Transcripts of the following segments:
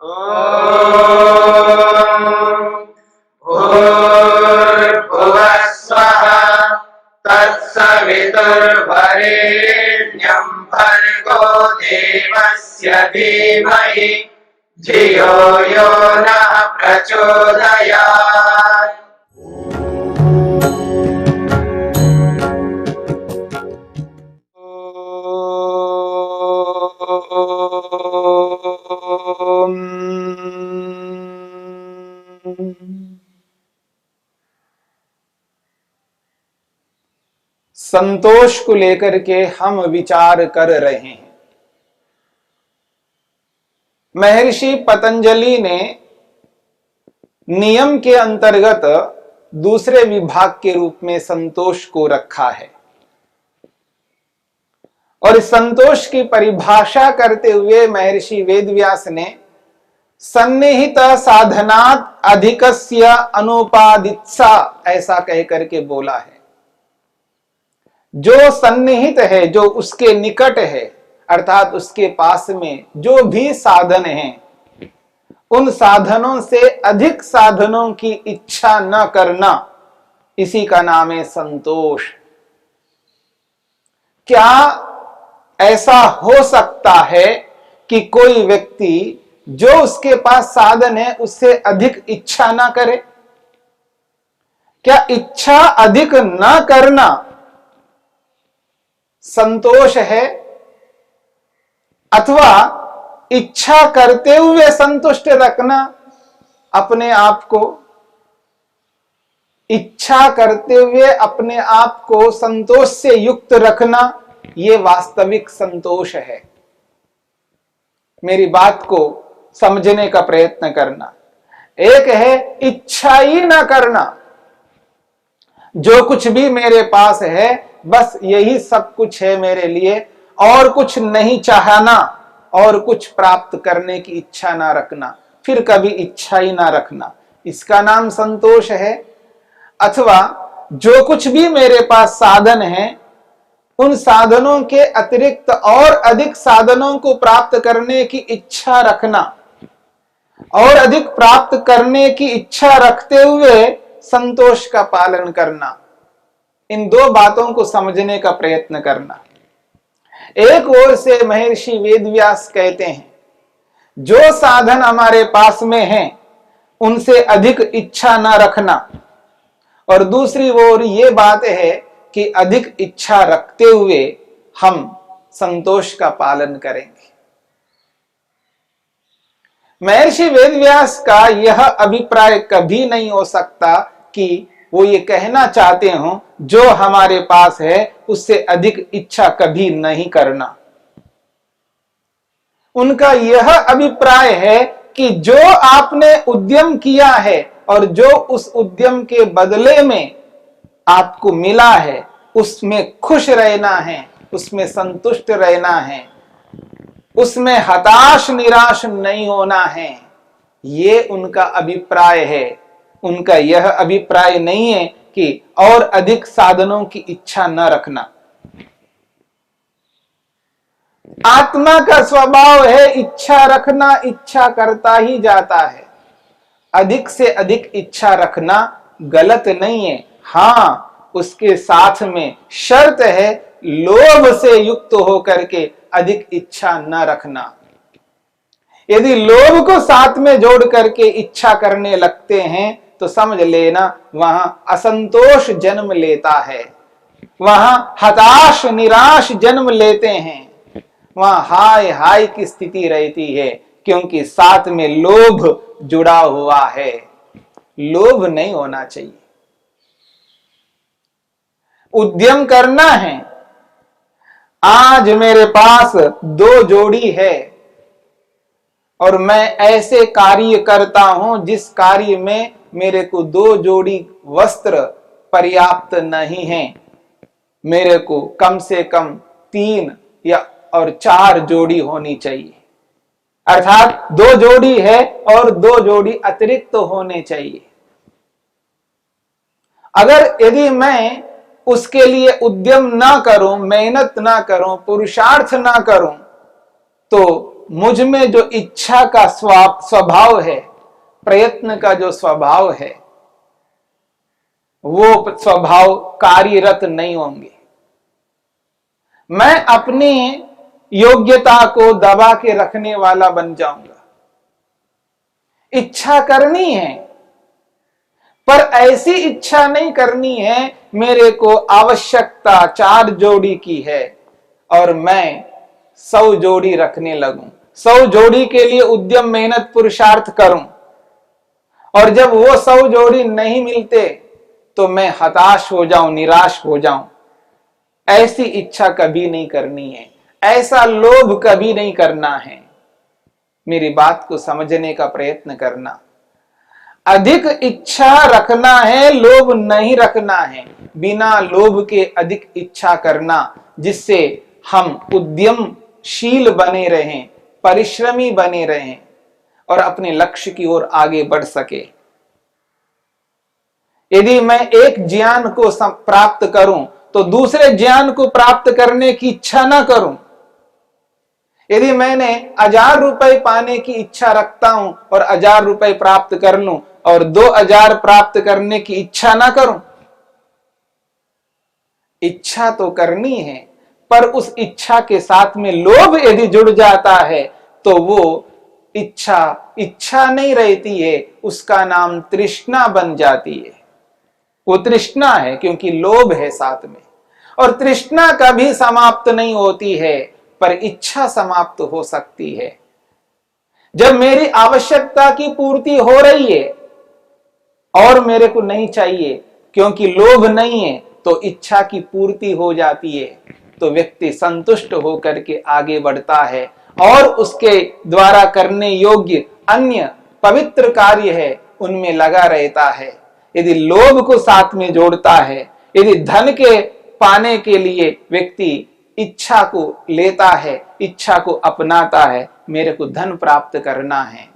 भूर्भुवः स्वः तत्सवितुर्वरेण्यं भर्गो देवस्य धीमहि धियो यो नः प्रचोदयात्। संतोष को लेकर के हम विचार कर रहे हैं। महर्षि पतंजलि ने नियम के अंतर्गत दूसरे विभाग के रूप में संतोष को रखा है और इस संतोष की परिभाषा करते हुए महर्षि वेदव्यास ने सन्निहित साधनात् अधिकस्य अनुपादित्सा ऐसा कह करके बोला है। जो सन्निहित है, जो उसके निकट है, अर्थात उसके पास में जो भी साधन हैं, उन साधनों से अधिक साधनों की इच्छा न करना, इसी का नाम है संतोष। क्या ऐसा हो सकता है कि कोई व्यक्ति जो उसके पास साधन है उससे अधिक इच्छा ना करे? क्या इच्छा अधिक ना करना संतोष है, अथवा इच्छा करते हुए संतुष्ट रखना अपने आप को? इच्छा करते हुए अपने आप को संतोष से युक्त रखना, यह वास्तविक संतोष है। मेरी बात को समझने का प्रयत्न करना। एक है इच्छा ही ना करना, जो कुछ भी मेरे पास है बस यही सब कुछ है मेरे लिए, और कुछ नहीं चाहना, और कुछ प्राप्त करने की इच्छा ना रखना, फिर कभी इच्छा ही ना रखना, इसका नाम संतोष है। अथवा जो कुछ भी मेरे पास साधन है, उन साधनों के अतिरिक्त और अधिक साधनों को प्राप्त करने की इच्छा रखना, और अधिक प्राप्त करने की इच्छा रखते हुए संतोष का पालन करना, इन दो बातों को समझने का प्रयत्न करना। एक ओर से महर्षि वेदव्यास कहते हैं जो साधन हमारे पास में हैं उनसे अधिक इच्छा न रखना, और दूसरी ओर ये बात है कि अधिक इच्छा रखते हुए हम संतोष का पालन करेंगे। महर्षि वेदव्यास का यह अभिप्राय कभी नहीं हो सकता कि वो ये कहना चाहते हो जो हमारे पास है उससे अधिक इच्छा कभी नहीं करना। उनका यह अभिप्राय है कि जो आपने उद्यम किया है और जो उस उद्यम के बदले में आपको मिला है उसमें खुश रहना है, उसमें संतुष्ट रहना है, उसमें हताश निराश नहीं होना है। ये उनका अभिप्राय है। उनका यह अभिप्राय नहीं है कि और अधिक साधनों की इच्छा न रखना। आत्मा का स्वभाव है इच्छा रखना, इच्छा करता ही जाता है। अधिक से अधिक इच्छा रखना गलत नहीं है। हां, उसके साथ में शर्त है लोभ से युक्त होकर के अधिक इच्छा न रखना। यदि लोभ को साथ में जोड़ करके इच्छा करने लगते हैं तो समझ लेना वहां असंतोष जन्म लेता है, वहां हताश निराश जन्म लेते हैं, वहां हाय हाय की स्थिति रहती है, क्योंकि साथ में लोभ जुड़ा हुआ है। लोभ नहीं होना चाहिए। उद्यम करना है। आज मेरे पास 2 जोड़ी है और मैं ऐसे कार्य करता हूं जिस कार्य में मेरे को 2 जोड़ी वस्त्र पर्याप्त नहीं है, मेरे को कम से कम 3 या और 4 जोड़ी होनी चाहिए। अर्थात 2 जोड़ी है और 2 जोड़ी अतिरिक्त तो होने चाहिए। अगर यदि मैं उसके लिए उद्यम ना करूं, मेहनत ना करूं, पुरुषार्थ ना करूं, तो मुझ में जो इच्छा का स्वभाव है, प्रयत्न का जो स्वभाव है, वो स्वभाव कार्यरत नहीं होंगे। मैं अपनी योग्यता को दबा के रखने वाला बन जाऊंगा। इच्छा करनी है, पर ऐसी इच्छा नहीं करनी है मेरे को आवश्यकता 4 जोड़ी की है और मैं 100 जोड़ी रखने लगूं, 100 जोड़ी के लिए उद्यम मेहनत पुरुषार्थ करूं, और जब वो 100 जोड़ी नहीं मिलते तो मैं हताश हो जाऊं, निराश हो जाऊं। ऐसी इच्छा कभी नहीं करनी है, ऐसा लोभ कभी नहीं करना है। मेरी बात को समझने का प्रयत्न करना। अधिक इच्छा रखना है, लोभ नहीं रखना है। बिना लोभ के अधिक इच्छा करना, जिससे हम उद्यमशील बने रहें, परिश्रमी बने रहें और अपने लक्ष्य की ओर आगे बढ़ सके। यदि मैं एक ज्ञान को प्राप्त करूं तो दूसरे ज्ञान को प्राप्त करने की इच्छा ना करूं। यदि मैंने 1000 रुपए पाने की इच्छा रखता हूं और 1000 रुपए प्राप्त कर लूं और 2000 प्राप्त करने की इच्छा ना करूं। इच्छा तो करनी है, पर उस इच्छा के साथ में लोभ यदि जुड़ जाता है तो वो इच्छा नहीं रहती है, उसका नाम तृष्णा बन जाती है। वो तृष्णा है क्योंकि लोभ है साथ में। और तृष्णा कभी समाप्त नहीं होती है, पर इच्छा समाप्त हो सकती है। जब मेरी आवश्यकता की पूर्ति हो रही है और मेरे को नहीं चाहिए, क्योंकि लोभ नहीं है, तो इच्छा की पूर्ति हो जाती है, तो व्यक्ति संतुष्ट होकर के आगे बढ़ता है और उसके द्वारा करने योग्य अन्य पवित्र कार्य है उनमें लगा रहता है। यदि लोभ को साथ में जोड़ता है, यदि धन के पाने के लिए व्यक्ति इच्छा को लेता है, इच्छा को अपनाता है, मेरे को धन प्राप्त करना है,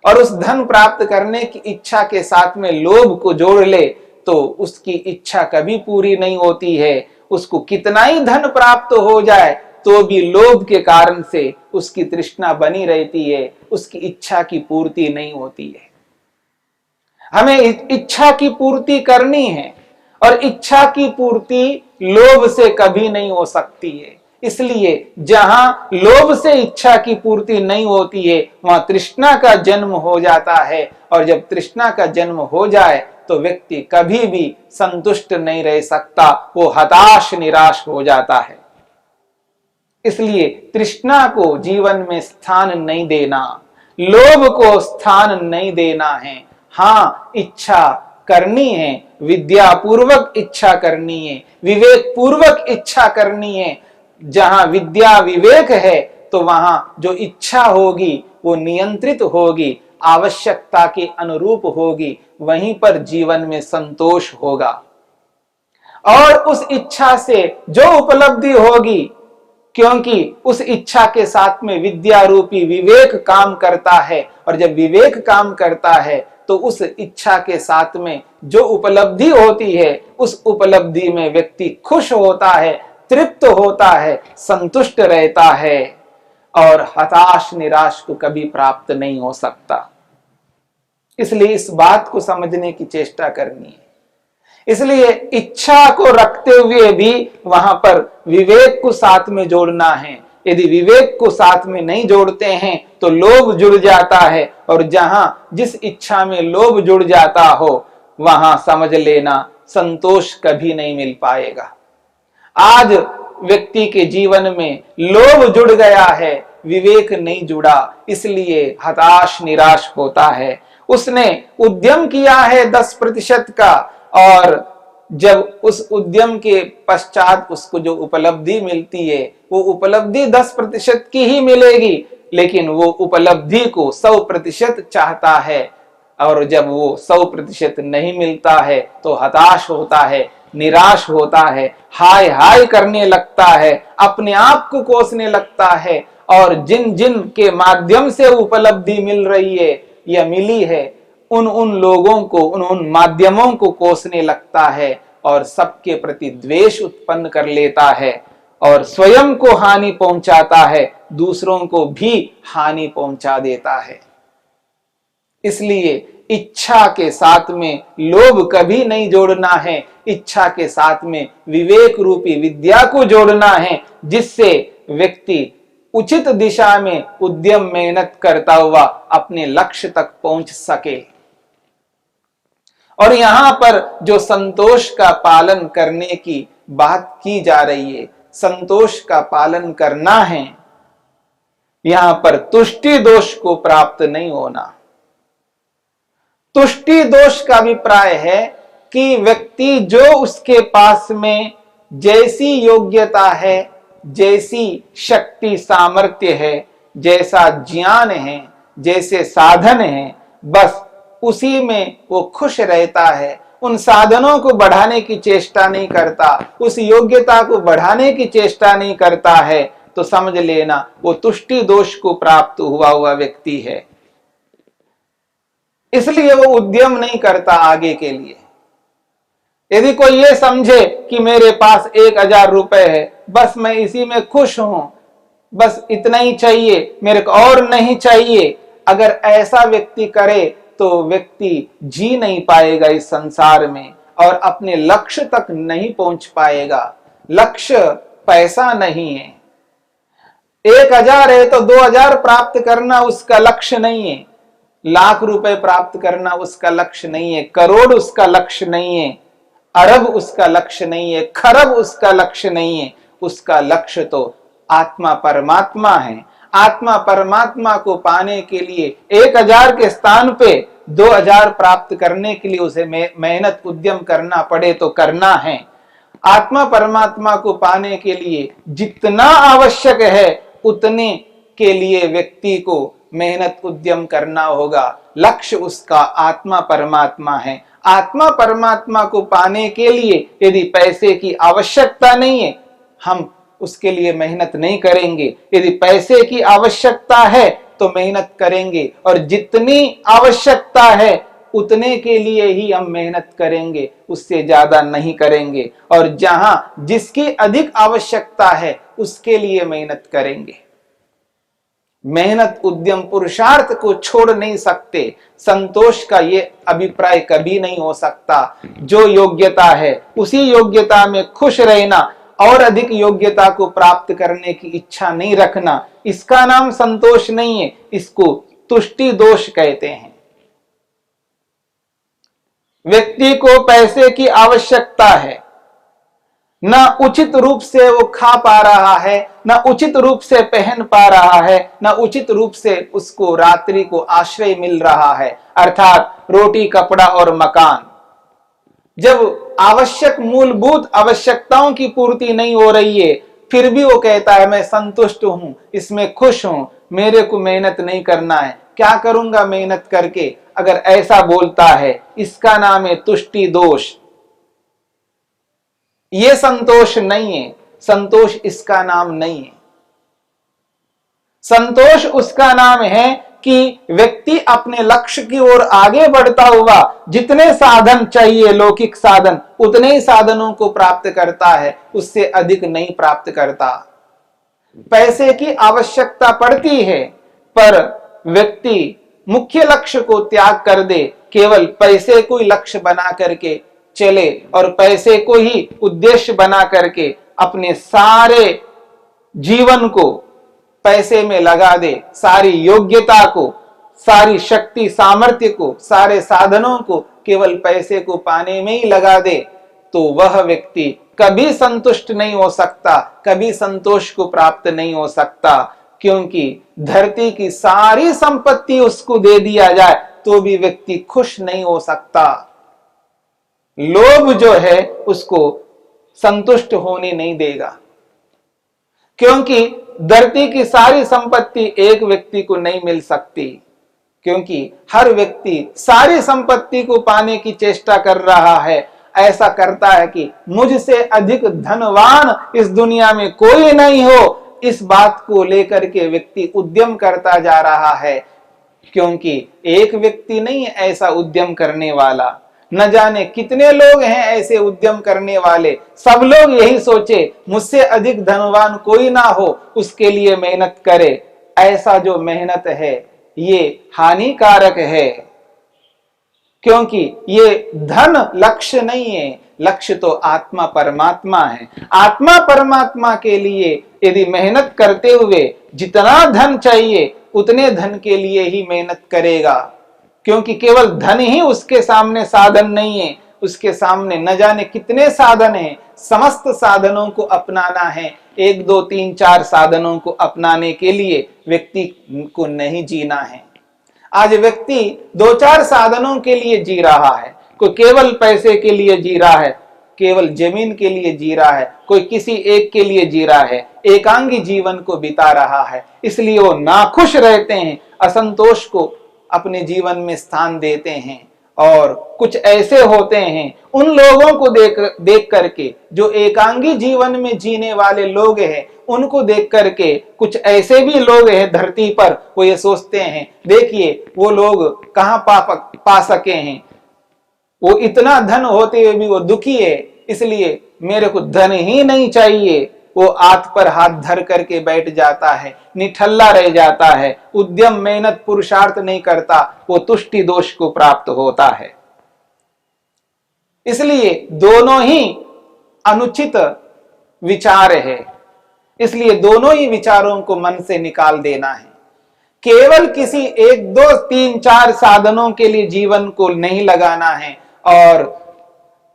और उस धन प्राप्त करने की इच्छा के साथ में लोभ को जोड़ ले, तो उसकी इच्छा कभी पूरी नहीं होती है। उसको कितना ही धन प्राप्त हो जाए तो भी लोभ के कारण से उसकी तृष्णा बनी रहती है, उसकी इच्छा की पूर्ति नहीं होती है। हमें इच्छा की पूर्ति करनी है और इच्छा की पूर्ति लोभ से कभी नहीं हो सकती है। इसलिए जहां लोभ से इच्छा की पूर्ति नहीं होती है, वहां तृष्णा का जन्म हो जाता है, और जब तृष्णा का जन्म हो जाए तो व्यक्ति कभी भी संतुष्ट नहीं रह सकता, वो हताश निराश हो जाता है। इसलिए तृष्णा को जीवन में स्थान नहीं देना, लोभ को स्थान नहीं देना है। हाँ, इच्छा करनी है, विद्या पूर्वक इच्छा करनी है, विवेक पूर्वक इच्छा करनी है। जहां विद्या विवेक है तो वहां जो इच्छा होगी वो नियंत्रित होगी, आवश्यकता के अनुरूप होगी, वहीं पर जीवन में संतोष होगा। और उस इच्छा से जो उपलब्धि होगी, क्योंकि उस इच्छा के साथ में विद्या रूपी विवेक काम करता है, और जब विवेक काम करता है तो उस इच्छा के साथ में जो उपलब्धि होती है, उस उपलब्धि में व्यक्ति खुश होता है, तृप्त होता है, संतुष्ट रहता है, और हताश निराश को कभी प्राप्त नहीं हो सकता। इसलिए इस बात को समझने की चेष्टा करनी है। इसलिए इच्छा को रखते हुए भी वहां पर विवेक को साथ में जोड़ना है। यदि विवेक को साथ में नहीं जोड़ते हैं तो लोभ जुड़ जाता है, और जहां जिस इच्छा में लोभ जुड़ जाता हो वहां समझ लेना संतोष कभी नहीं मिल पाएगा। आज व्यक्ति के जीवन में लोभ जुड़ गया है, विवेक नहीं जुड़ा, इसलिए हताश निराश होता है। उसने उद्यम किया है 10% का, और जब उस उद्यम के पश्चात उसको जो उपलब्धि मिलती है वो उपलब्धि 10% की ही मिलेगी, लेकिन वो उपलब्धि को 100% चाहता है, और जब वो 100% नहीं मिलता है तो हताश होता है, निराश होता है, हाय हाय करने लगता है, अपने आप को कोसने लगता है, और जिन जिन के माध्यम से उपलब्धि मिल रही है या मिली है उन लोगों को, उन माध्यमों को कोसने लगता है और सबके प्रति द्वेष उत्पन्न कर लेता है। और स्वयं को हानि पहुंचाता है, दूसरों को भी हानि पहुंचा देता है। इसलिए इच्छा के साथ में लोभ कभी नहीं जोड़ना है, इच्छा के साथ में विवेक रूपी विद्या को जोड़ना है, जिससे व्यक्ति उचित दिशा में उद्यम मेहनत करता हुआ अपने लक्ष्य तक पहुंच सके। और यहां पर जो संतोष का पालन करने की बात की जा रही है, संतोष का पालन करना है, यहां पर तुष्टि दोष को प्राप्त नहीं होना। तुष्टि दोष का अभिप्राय है कि व्यक्ति जो उसके पास में जैसी योग्यता है, जैसी शक्ति सामर्थ्य है, जैसा ज्ञान है, जैसे साधन है, बस उसी में वो खुश रहता है, उन साधनों को बढ़ाने की चेष्टा नहीं करता, उस योग्यता को बढ़ाने की चेष्टा नहीं करता है, तो समझ लेना वो तुष्टि दोष को प्राप्त हुआ व्यक्ति है। इसलिए वो उद्यम नहीं करता आगे के लिए। यदि कोई ये समझे कि मेरे पास 1000 रुपए है, बस मैं इसी में खुश हूं, बस इतना ही चाहिए, मेरे को और नहीं चाहिए, अगर ऐसा व्यक्ति करे तो व्यक्ति जी नहीं पाएगा इस संसार में और अपने लक्ष्य तक नहीं पहुंच पाएगा। लक्ष्य पैसा नहीं है। 1000 है तो 2000 प्राप्त करना उसका लक्ष्य नहीं है, लाख रुपए प्राप्त करना उसका लक्ष्य नहीं है, करोड़ उसका लक्ष्य नहीं है, अरब उसका लक्ष्य नहीं है, खरब उसका लक्ष्य नहीं है। उसका लक्ष्य तो आत्मा परमात्मा है। आत्मा परमात्मा को पाने के लिए 1000 के स्थान पे 2000 प्राप्त करने के लिए उसे मेहनत उद्यम करना पड़े तो करना है। आत्मा परमात्मा को पाने के लिए जितना आवश्यक है उतने के लिए व्यक्ति को मेहनत उद्यम करना होगा। लक्ष्य उसका आत्मा परमात्मा है। आत्मा परमात्मा को पाने के लिए यदि पैसे की आवश्यकता नहीं है, हम उसके लिए मेहनत नहीं करेंगे। यदि पैसे की आवश्यकता है तो मेहनत करेंगे, और जितनी आवश्यकता है उतने के लिए ही हम मेहनत करेंगे, उससे ज्यादा नहीं करेंगे। और जहां जिसकी अधिक आवश्यकता है उसके लिए मेहनत करेंगे। मेहनत उद्यम पुरुषार्थ को छोड़ नहीं सकते। संतोष का ये अभिप्राय कभी नहीं हो सकता। जो योग्यता है उसी योग्यता में खुश रहना और अधिक योग्यता को प्राप्त करने की इच्छा नहीं रखना, इसका नाम संतोष नहीं है, इसको तुष्टि दोष कहते हैं। व्यक्ति को पैसे की आवश्यकता है, ना उचित रूप से वो खा पा रहा है, ना उचित रूप से पहन पा रहा है, ना उचित रूप से उसको रात्रि को आश्रय मिल रहा है, अर्थात रोटी, कपड़ा और मकान। जब आवश्यक मूलभूत आवश्यकताओं की पूर्ति नहीं हो रही है, फिर भी वो कहता है मैं संतुष्ट हूं, इसमें खुश हूं, मेरे को मेहनत नहीं करना है, क्या करूंगा मेहनत करके। अगर ऐसा बोलता है, इसका नाम है तुष्टि दोष। ये संतोष नहीं है, संतोष इसका नाम नहीं है। संतोष उसका नाम है कि व्यक्ति अपने लक्ष्य की ओर आगे बढ़ता हुआ जितने साधन चाहिए, लौकिक साधन, उतने ही साधनों को प्राप्त करता है, उससे अधिक नहीं प्राप्त करता। पैसे की आवश्यकता पड़ती है, पर व्यक्ति मुख्य लक्ष्य को त्याग कर दे, केवल पैसे को ही लक्ष्य बना करके चले और पैसे को ही उद्देश्य बना करके अपने सारे जीवन को पैसे में लगा दे, सारी योग्यता को, सारी शक्ति सामर्थ्य को, सारे साधनों को केवल पैसे को पाने में ही लगा दे, तो वह व्यक्ति कभी संतुष्ट नहीं हो सकता, कभी संतोष को प्राप्त नहीं हो सकता। क्योंकि धरती की सारी संपत्ति उसको दे दिया जाए तो भी व्यक्ति खुश नहीं हो सकता। लोभ जो है उसको संतुष्ट होने नहीं देगा, क्योंकि धरती की सारी संपत्ति एक व्यक्ति को नहीं मिल सकती, क्योंकि हर व्यक्ति सारी संपत्ति को पाने की चेष्टा कर रहा है। ऐसा करता है कि मुझसे अधिक धनवान इस दुनिया में कोई नहीं हो, इस बात को लेकर के व्यक्ति उद्यम करता जा रहा है। क्योंकि एक व्यक्ति नहीं है ऐसा उद्यम करने वाला, न जाने कितने लोग हैं ऐसे उद्यम करने वाले, सब लोग यही सोचे मुझसे अधिक धनवान कोई ना हो, उसके लिए मेहनत करे। ऐसा जो मेहनत है ये हानिकारक है, क्योंकि ये धन लक्ष्य नहीं है, लक्ष्य तो आत्मा परमात्मा है। आत्मा परमात्मा के लिए यदि मेहनत करते हुए जितना धन चाहिए उतने धन के लिए ही मेहनत करेगा, क्योंकि केवल धन ही उसके सामने साधन नहीं है, उसके सामने न जाने कितने साधन हैं। समस्त साधनों को अपनाना है, 1 2 3 4 साधनों को अपनाने के लिए व्यक्ति को नहीं जीना है। आज व्यक्ति 2-4 साधनों के लिए जी रहा है, कोई केवल पैसे के लिए जी रहा है, केवल जमीन के लिए जी रहा है, कोई किसी एक के लिए जी रहा है, एकांगी जीवन को बिता रहा है। इसलिए वो नाखुश रहते हैं, असंतोष को अपने जीवन में स्थान देते हैं। और कुछ ऐसे होते हैं, उन लोगों को देख करके जो एकांगी जीवन में जीने वाले लोग हैं, उनको देख करके कुछ ऐसे भी लोग हैं धरती पर, वो ये सोचते हैं देखिए वो लोग कहां पा सके हैं, वो इतना धन होते हुए भी वो दुखी है, इसलिए मेरे को धन ही नहीं चाहिए। वो हाथ पर हाथ धर करके बैठ जाता है, निठल्ला रह जाता है, उद्यम मेहनत पुरुषार्थ नहीं करता, वो तुष्टि दोष को प्राप्त होता है। इसलिए दोनों ही अनुचित विचार है, इसलिए दोनों ही विचारों को मन से निकाल देना है। केवल किसी 1 2 3 4 साधनों के लिए जीवन को नहीं लगाना है, और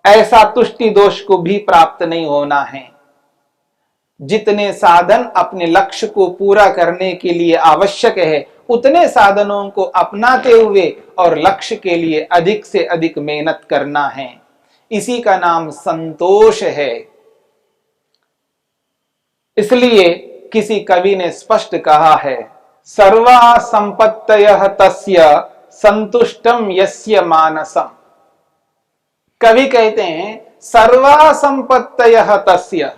ऐसा तुष्टि दोष को भी प्राप्त नहीं होना है। जितने साधन अपने लक्ष्य को पूरा करने के लिए आवश्यक है, उतने साधनों को अपनाते हुए और लक्ष्य के लिए अधिक से अधिक मेहनत करना है। इसी का नाम संतोष है। इसलिए किसी कवि ने स्पष्ट कहा है, सर्वा संपत्तयः तस्य संतुष्टम यस्य मानसम। कवि कहते हैं सर्वा संपत्तयः तस्य,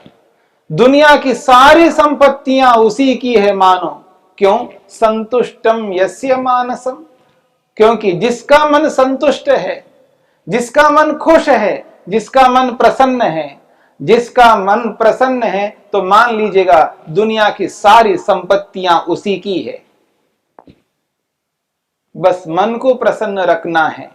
दुनिया की सारी संपत्तियां उसी की है मानो। क्यों? संतुष्टम यस्य मानसम, क्योंकि जिसका मन संतुष्ट है, जिसका मन खुश है, जिसका मन प्रसन्न है, जिसका मन प्रसन्न है, तो मान लीजिएगा दुनिया की सारी संपत्तियां उसी की है। बस मन को प्रसन्न रखना है,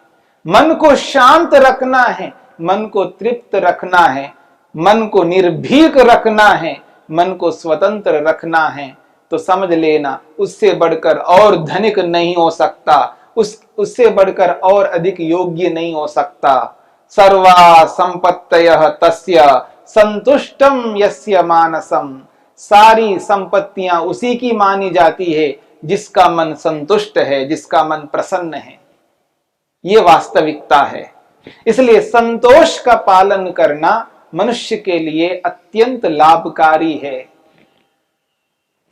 मन को शांत रखना है, मन को तृप्त रखना है, मन को निर्भीक रखना है, मन को स्वतंत्र रखना है, तो समझ लेना उससे बढ़कर और धनिक नहीं हो सकता, उससे बढ़कर और अधिक योग्य नहीं हो सकता। सर्वा संपत्तयः तस्य संतुष्टम यस्य मानसम, सारी संपत्तियां उसी की मानी जाती है जिसका मन संतुष्ट है, जिसका मन प्रसन्न है। ये वास्तविकता है। इसलिए संतोष का पालन करना मनुष्य के लिए अत्यंत लाभकारी है।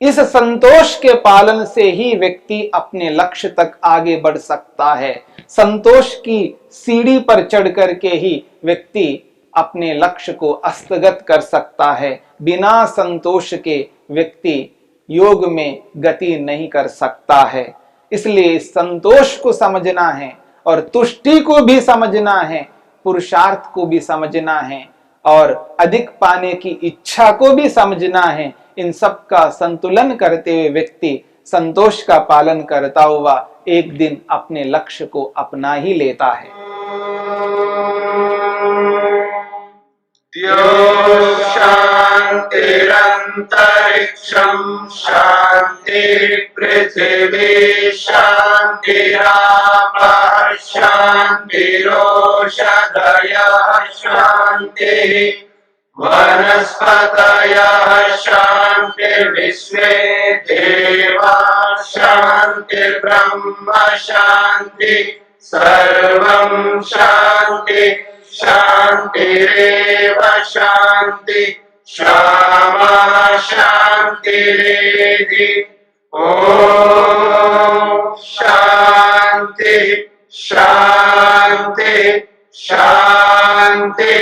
इस संतोष के पालन से ही व्यक्ति अपने लक्ष्य तक आगे बढ़ सकता है। संतोष की सीढ़ी पर चढ़ करके ही व्यक्ति अपने लक्ष्य को हस्तगत कर सकता है। बिना संतोष के व्यक्ति योग में गति नहीं कर सकता है। इसलिए संतोष को समझना है और तुष्टि को भी समझना है, पुरुषार्थ को भी समझना है और अधिक पाने की इच्छा को भी समझना है। इन सब का संतुलन करते हुए व्यक्ति संतोष का पालन करता हुआ एक दिन अपने लक्ष्य को अपना ही लेता है। शांतिरंतरिक्षं शांति पृथिवी शांतिरापः शांतिरोषधयः शांतिः वनस्पतयः शांतिर्विश्वे देवाः शांतिर्ब्रह्म शांति सर्वं शांति शांतिरेव शांति क्षमा शांतिरेधि। ओम शांति शांति शांति।